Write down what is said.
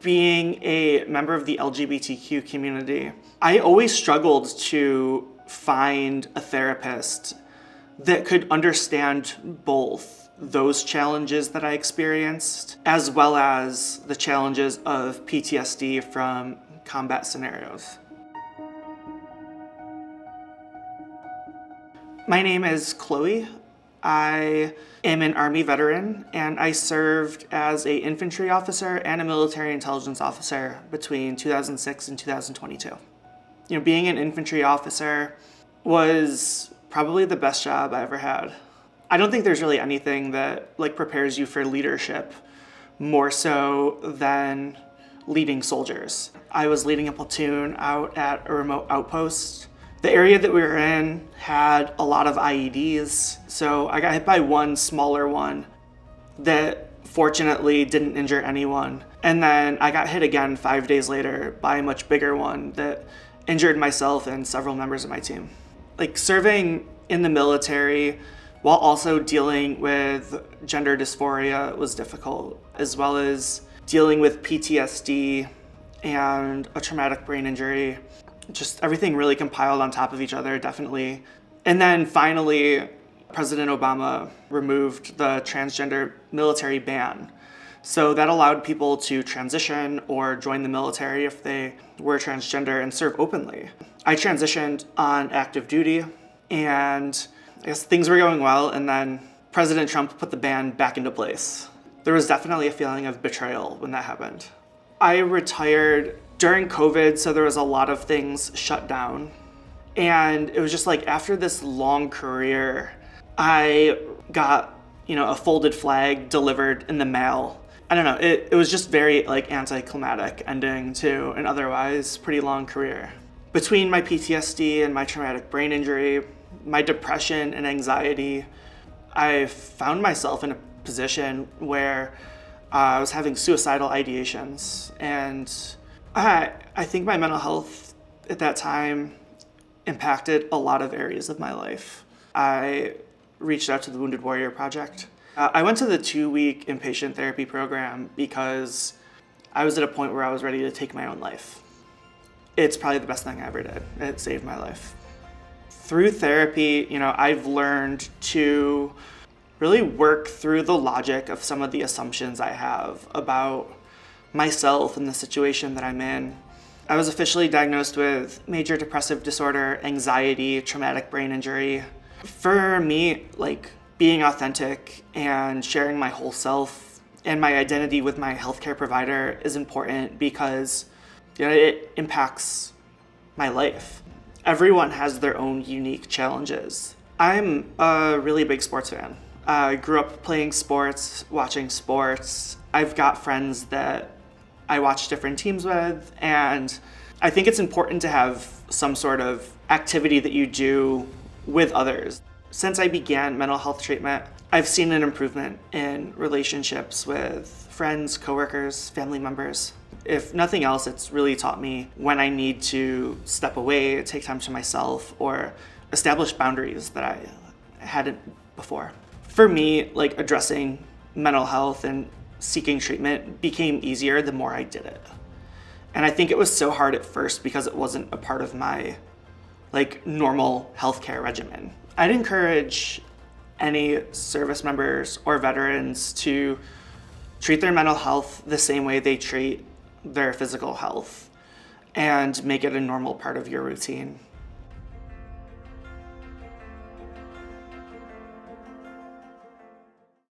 Being a member of the LGBTQ community, I always struggled to find a therapist that could understand both those challenges that I experienced, as well as the challenges of PTSD from combat scenarios. My name is Chloe. I am an Army veteran, and I served as an infantry officer and a military intelligence officer between 2006 and 2022. Being an infantry officer was probably the best job I ever had. I don't think there's really anything that prepares you for leadership more so than leading soldiers. I was leading a platoon out at a remote outpost. The area that we were in had a lot of IEDs, so I got hit by one smaller one that fortunately didn't injure anyone. And then I got hit again 5 days later by a much bigger one that injured myself and several members of my team. Serving in the military while also dealing with gender dysphoria was difficult, as well as dealing with PTSD and a traumatic brain injury. Just everything really compiled on top of each other, definitely. And then finally, President Obama removed the transgender military ban. So that allowed people to transition or join the military if they were transgender and serve openly. I transitioned on active duty, and I guess things were going well, and then President Trump put the ban back into place. There was definitely a feeling of betrayal when that happened. I retired during COVID, so there was a lot of things shut down. And it was just after this long career, I got, a folded flag delivered in the mail. I don't know, it was just very anticlimactic ending to an otherwise pretty long career. Between my PTSD and my traumatic brain injury, my depression and anxiety, I found myself in a position where I was having suicidal ideations, and I think my mental health at that time impacted a lot of areas of my life. I reached out to the Wounded Warrior Project. I went to the 2-week inpatient therapy program because I was at a point where I was ready to take my own life. It's probably the best thing I ever did. It saved my life. Through therapy, I've learned to really work through the logic of some of the assumptions I have about myself and the situation that I'm in. I was officially diagnosed with major depressive disorder, anxiety, traumatic brain injury. For me, being authentic and sharing my whole self and my identity with my healthcare provider is important because it impacts my life. Everyone has their own unique challenges. I'm a really big sports fan. I grew up playing sports, watching sports. I've got friends that I watch different teams with, and I think it's important to have some sort of activity that you do with others. Since I began mental health treatment, I've seen an improvement in relationships with friends, coworkers, family members. If nothing else, it's really taught me when I need to step away, take time to myself, or establish boundaries that I hadn't before. For me, addressing mental health and seeking treatment became easier the more I did it. And I think it was so hard at first because it wasn't a part of my normal healthcare regimen. I'd encourage any service members or veterans to treat their mental health the same way they treat their physical health and make it a normal part of your routine.